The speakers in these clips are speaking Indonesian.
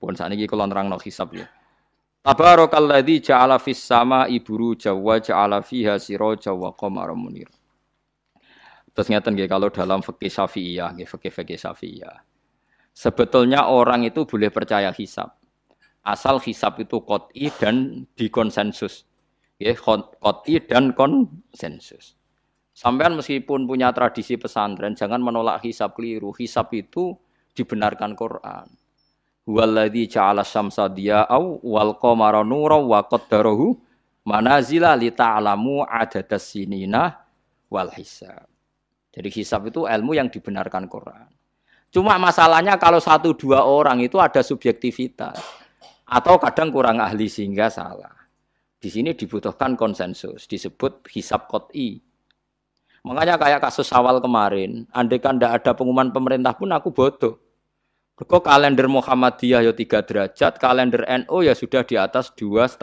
Pun sakniki kula nerangno hisab ya. Tabarakalladzi ja'ala fis sama'i buruja wa ja'ala fiha siraja wa qamaran munir. Terus ngeten nggih kalau dalam fikih Syafi'iyah nggih fikih Syafi'iyah. Sebetulnya orang itu boleh percaya hisab. Asal hisab itu qot'i dan dikonsensus. Nggih, qot'i dan konsensus. Sampean meskipun punya tradisi pesantren jangan menolak hisab keliru. Hisab itu dibenarkan Quran. Huwallazi ja'ala syamsa diya'au wal qamara nuran wa qaddarahu manazila li ta'lamu adadas sinina wal hisab. Jadi hisab itu ilmu yang dibenarkan Quran. Cuma masalahnya kalau 1-2 orang itu ada subjektivitas atau kadang kurang ahli sehingga salah. Di sini dibutuhkan konsensus, disebut hisab qot'i. Makanya kayak kasus Syawal kemarin, andai kan tidak ada pengumuman pemerintah pun aku bodoh. Kok kalender Muhammadiyah ya 3 derajat, kalender NU ya sudah di atas 2,5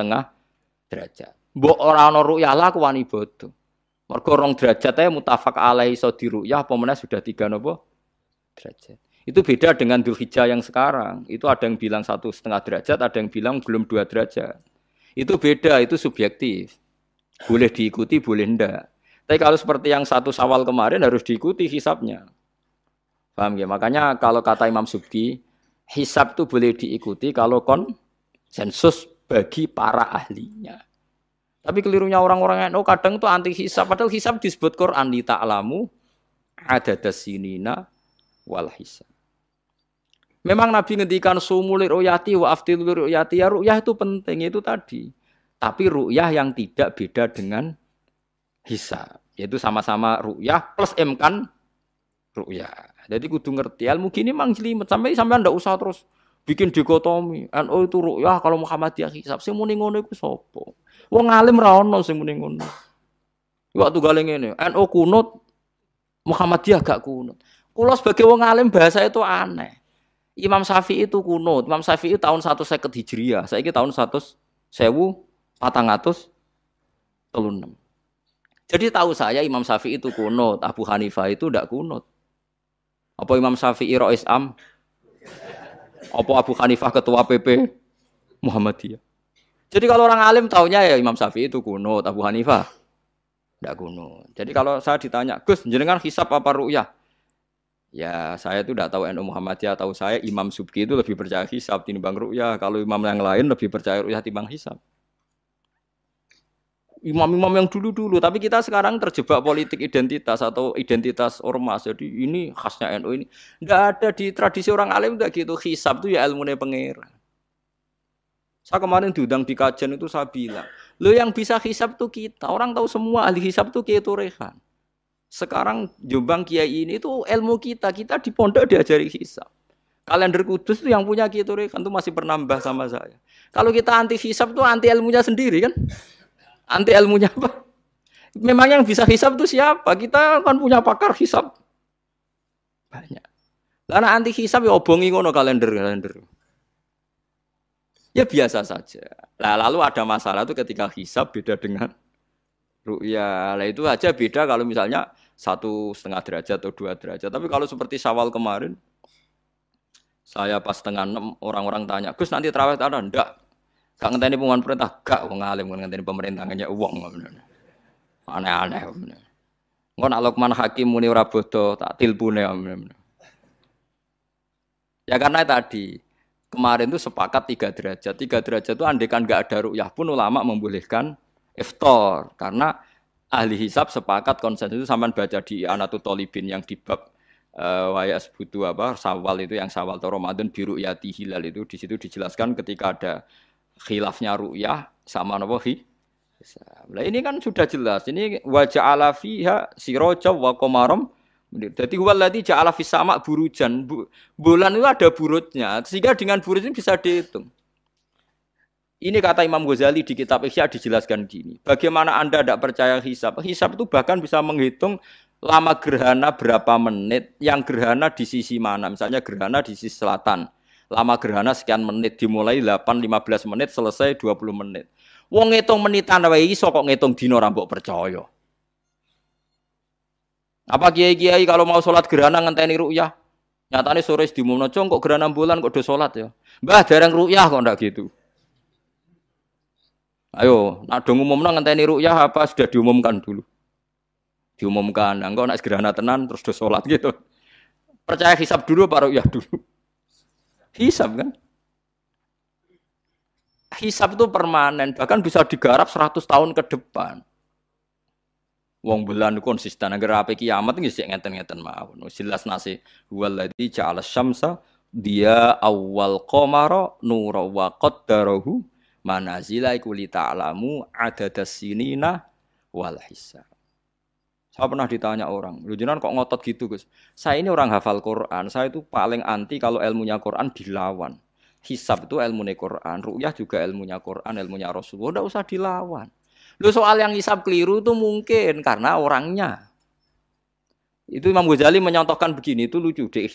derajat. Mbok ora ana ru'yah lah aku wani bodoh. Mergo 2 derajat ae mutafaq alaihi iso diruyah apa meneh sudah 3 napa derajat. Itu beda dengan Dzulhijjah yang sekarang. Itu ada yang bilang 1,5 derajat, ada yang bilang belum 2 derajat. Itu beda, itu subjektif. Boleh diikuti, boleh ndak. Tapi kalau seperti yang 1 Syawal kemarin harus diikuti hisabnya. Paham ya? Makanya kalau kata Imam Subki, hisab itu boleh diikuti kalau konsensus bagi para ahlinya. Tapi kelirunya orang-orang NU kadang itu anti hisab. Padahal hisab disebut Quran li ta'lamu adadas sinina wal hisab. Memang Nabi ngendikan sumul ru'yati wa aftilul ru'yati, ya ru'yah itu penting itu tadi. Tapi ru'yah yang tidak beda dengan hisab, yaitu sama-sama ru'yah plus imkan ru'yah. Jadi kudu ngerti ilmu gini mang jelimet sampai ndak usah terus bikin dikotomi. NU itu ru'yah kalau Muhammadiyah hisab. Sing muni ngono iku sapa? Wong alim ra ono sing muni ngono. Waktu gale ngene, NU kunut, Muhammadiyah gak kunut. Kula sebagai wong alim bahasa itu aneh. Imam Syafi'i itu kunut. Imam Syafi'i tahun 150 Hijriah. Saiki tahun 1436. Jadi tahu saya Imam Syafi'i itu kunut, Abu Hanifah itu tidak kunut. Apa Imam Syafi'i Rais Am? Apa Abu Hanifah ketua PP Muhammadiyah? Jadi kalau orang alim taunya ya Imam Syafi'i itu kunut, Abu Hanifah tidak kunut. Jadi kalau saya ditanya, Gus, jenengan hisab apa ru'yah? Ya saya itu tidak tahu NU Muhammadiyah, tahu saya Imam Subki itu lebih percaya hisab timbang ru'yah. Kalau imam yang lain lebih percaya ru'yah timbang hisab. Imam-imam yang dulu-dulu, tapi kita sekarang terjebak politik identitas atau identitas ormas. Jadi ini khasnya NU ini. Tidak ada di tradisi orang alim tidak gitu. Hisab itu ya ilmunya pangeran. Saya kemarin diundang di kajian itu saya bilang, lo yang bisa hisab itu kita. Orang tahu semua ahli hisab itu Kiai Turehan. Sekarang Jombang Kiai ini itu ilmu kita. Kita di pondok diajari hisab. Kalender Kudus itu yang punya Kiai Turehan itu masih penambah sama saya. Kalau kita anti hisab itu anti ilmunya sendiri kan? Anti ilmunya apa? Memang yang bisa hisab itu siapa? Kita kan punya pakar hisab banyak. Karena anti hisab ya obongi ngono kalender. Ya biasa saja. Lalu ada masalah itu ketika hisab beda dengan ru'yah. Lah itu aja beda kalau misalnya 1,5 derajat atau 2 derajat. Tapi kalau seperti Syawal kemarin, saya pas 5:30 orang-orang tanya, Gus nanti tarawih ada? Enggak. Gak ngenteni pengumuman perintah, gak wong alim ngenteni pemerintah ngenya uang. Aneh-aneh. Engko nek Luqman Hakim muni ora bodoh, tak tilpune. Ya karena tadi kemarin itu sepakat 3 derajat. 3 derajat itu andekan enggak ada ru'yah pun ulama membolehkan iftar karena ahli hisab sepakat konsensus itu sampean baca di Anatut Thalibin yang di bab wayas butuh apa Syawal itu yang Syawal atau Ramadan biru yati hilal itu di situ dijelaskan ketika ada khilafnya ru'yah sama napa hisab. Lah ini kan sudah jelas. Ini wa ja'ala fiha siraja wa qamaram. Jadi wallazi ja'ala fis sama' burujan. Bulan itu ada burutnya. Sehingga dengan burut ini bisa dihitung. Ini kata Imam Ghazali di kitab Ihya dijelaskan gini. Bagaimana Anda tidak percaya hisab? Hisab itu bahkan bisa menghitung lama gerhana berapa menit, yang gerhana di sisi mana. Misalnya gerhana di sisi selatan. Lama gerhana sekian menit, dimulai 8-15 menit, selesai 20 menit. Wong ngitung menitan wae iso kok ngitung dina ora mbok percaya. Apa kiai-kiai kalau mau sholat gerhana ngenteni ru'yah? Nyatane sore diumumno, "Cung kok gerhana bulan kok do salat ya?" "Mbah, dereng ru'yah kok ndak gitu." Ayo, nak do ngumumno ngenteni ru'yah apa sudah diumumkan dulu? Diumumkan. Engko nek gerhana tenan terus do salat gitu. Percaya hisab dulu apa ru'yah dulu? Hisab kan? Hisab itu permanen, bahkan bisa digarap 100 tahun ke depan. Wong bulan konsisten agar ape kiamat nggih sik ngeten-ngeten mawon. Jelas nase waladzi ja'ala syamsa dia awal qamara nura wa qaddarahu manazila iku li ta'lamu adadas sinina wal hisab. Saya pernah ditanya orang, "Lu jenengan kok ngotot gitu, Gus?" Saya ini orang hafal Quran, saya itu paling anti kalau ilmunya Quran dilawan. Hisab itu ilmunya Quran, ru'yah juga ilmunya Quran, ilmunya Rasulullah, enggak usah dilawan. Lu soal yang hisab keliru itu mungkin karena orangnya. Itu Imam Ghazali menyontohkan begini, itu lucu deh.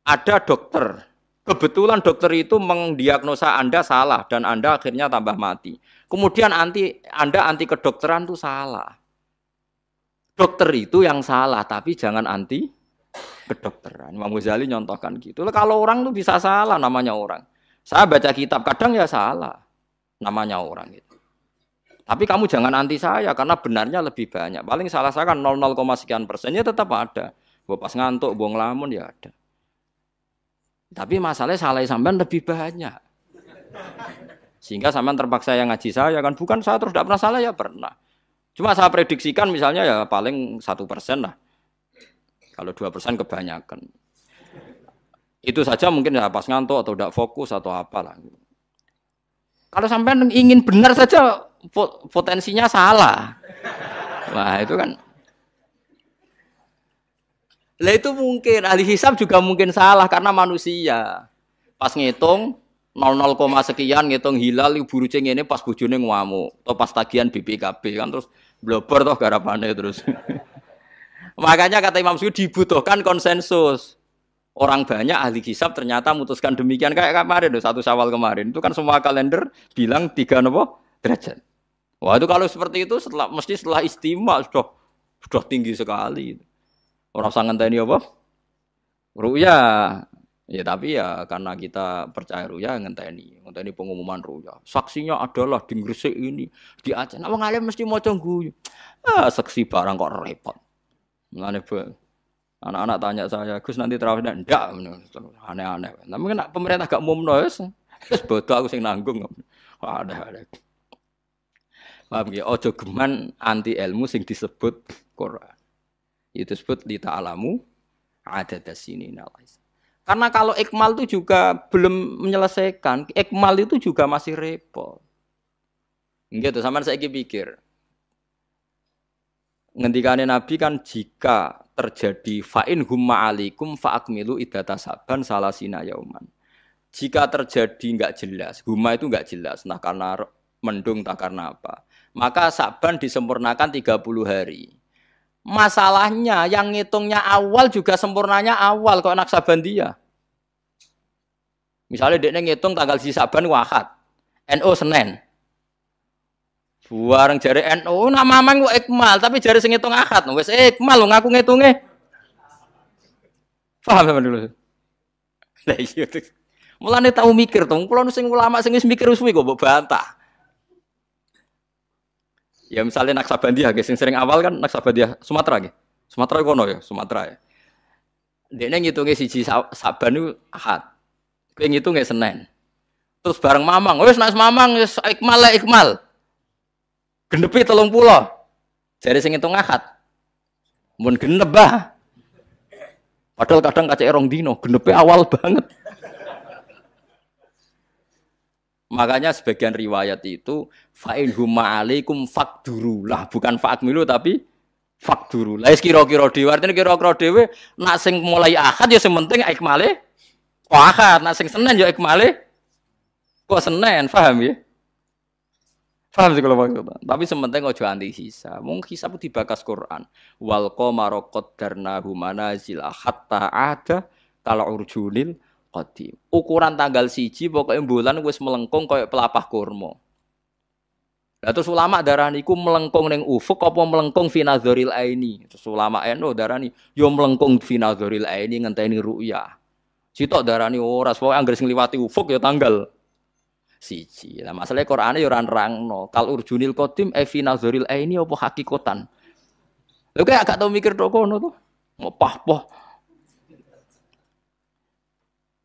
Ada dokter, kebetulan dokter itu mendiagnosa Anda salah dan Anda akhirnya tambah mati. Kemudian Anda anti kedokteran itu salah. Dokter itu yang salah, tapi jangan anti kedokteran. Imam Ghazali nyontohkan gitu. Kalau orang itu bisa salah, namanya orang. Saya baca kitab, kadang ya salah, namanya orang itu. Tapi kamu jangan anti saya, karena benarnya lebih banyak. Paling salah saya kan 0, sekian persennya tetap ada. Pas ngantuk, buang ngelamun ya ada. Tapi masalahnya salah sampean lebih banyak. Sehingga sampean terpaksa yang ngaji saya kan. Bukan saya terus tidak pernah salah, ya pernah. Cuma saya prediksikan misalnya ya paling 1% lah. Kalau 2% kebanyakan. Itu saja mungkin ya pas ngantuk atau tidak fokus atau apalah. Kalau sampean ingin benar saja potensinya salah. Wah, itu kan. Lah itu mungkin ahli hisab juga mungkin salah karena manusia. Pas ngitung 0, sekian ngitung hilal buru ceng ini pas bojone ngamuk atau pas tagihan BPKB kan terus blobor toh garapane terus. Makanya kata Imam Suyuti dibutuhkan konsensus. Orang banyak ahli hisab ternyata memutuskan demikian kayak kemarin 1 Syawal kemarin. Itu kan semua kalender bilang 3 derajat. Wah, itu kalau seperti itu mesti setelah istimewa sudah tinggi sekali. Orang usah ngenteni apa? Ru'yah. Ya tapi ya karena kita percaya ru'yah ngenteni pengumuman ru'yah. Saksinya adalah di Gresik ini, di Aceh. Nah, wong alim mesti maca guyu. Saksi barang kok repot. Mulane anak-anak tanya saya, "Gus nanti terawih ndak?" Aneh-aneh. Tapi kan pemerintah gak umumno wis bodoh aku sing nanggung. Ada. Paham ya? Ojo geman anti ilmu sing disebut Quran. Itu disebut li ta'lamu adadas sinina. Karena kalau ikmal itu juga belum menyelesaikan, ikmal itu juga masih repot. Gitu, sampean saiki pikir. Ngendikane Nabi kan jika terjadi fa'in humma alaikum fa'akmilu iddata saban salasina yauman. Jika terjadi enggak jelas, humma itu enggak jelas, nah karena mendung tak karena apa. Maka saban disempurnakan 30 hari. Masalahnya yang ngitungnya awal juga sempurnanya awal kok anak Sabandia. Misalnya dia ngitung tanggal si Saban Ahad, NU Senin. Bareng jari NU nama mamang kok ikmal, tapi jari sing ngitung Ahad, wis ikmal lho ngaku ngitunge. Paham sampean dulu. Lah iya. Mulane tau mikir to, kula sing ulama sing wis mikir suwi kok mbok bantah. Ya misalnya Naksabandia, sing sering awal kan Naksabandia Sumatera nggih. Sumatera kono ya, Sumatera ya. Dekne ngitunge siji Saban niku Ahad. Kowe ngitunge Senin. Terus bareng Mamang, wis nek Mamang wis ikmal. Genepi 30. Jare sing ngitung Ahad. Mun genep bah. Padahal kadang kacek rong dino, genepe awal banget. Makanya sebagian riwayat itu fa'in humma alaikum fakduru lah, bukan fa'akmilu tapi fakduru. Lah kira-kira dhewe artine kira-kira dhewe nak sing mulai Ahad ya sing penting ikmale kok Ahad, nak sing Senin ya ikmale kok Senin, paham ya? Paham sih kalau maksud. Tapi sementing aja anti hisab. Mung hisab dibakas Quran. Wal qamara qaddarnahu manazil hatta ada kala urjunil qadim. Ukuran tanggal 1 pokoke bulan wis melengkung koyo pelapah kurma. Lah terus ulama darani iku melengkung ning ufuk apa melengkung fi nazaril aini. Terus ulama NU darani yo melengkung fi nazaril aini ngenteni ru'yah. Sitok darani ora pokoke anggere sing liwati ufuk ya tanggal siji. Lah masalahe Qur'ane ya ora nerangno. Kal urjunil qadim fi nazaril aini apa hakikatan. Lha kok gak tau mikir tok kono to. Ngopah-poh.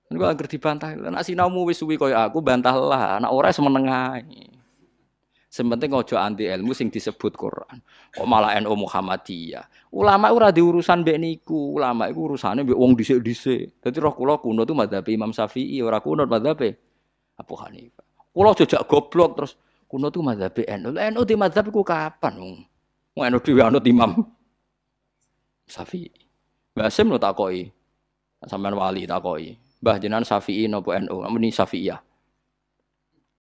Niku anggere dibantah. Nek sinaumu wis suwi koyo aku bantahlah, nek ora semeneng ae. Sementing ojo anti ilmu sing disebut Quran. Kok malah NU Muhammadiyah. Ulama ora diurusan mbek niku. Ulama iku urusane mbek wong dhisik-dhisik. Dadi roh kula kuno tu madzhab Imam Syafi'i, ora kuno madzhab Abu Hanifah. Kula jejak goblok terus kuno tu madzhab NU. NU di madzhab iku kapan? Wong NU dhewe anut Imam Syafi'i. Mbah Sim lo takoki. Sampeyan wali takoki. Mbah jenengan Syafi'i napa NU? Muni Syafi'iyah.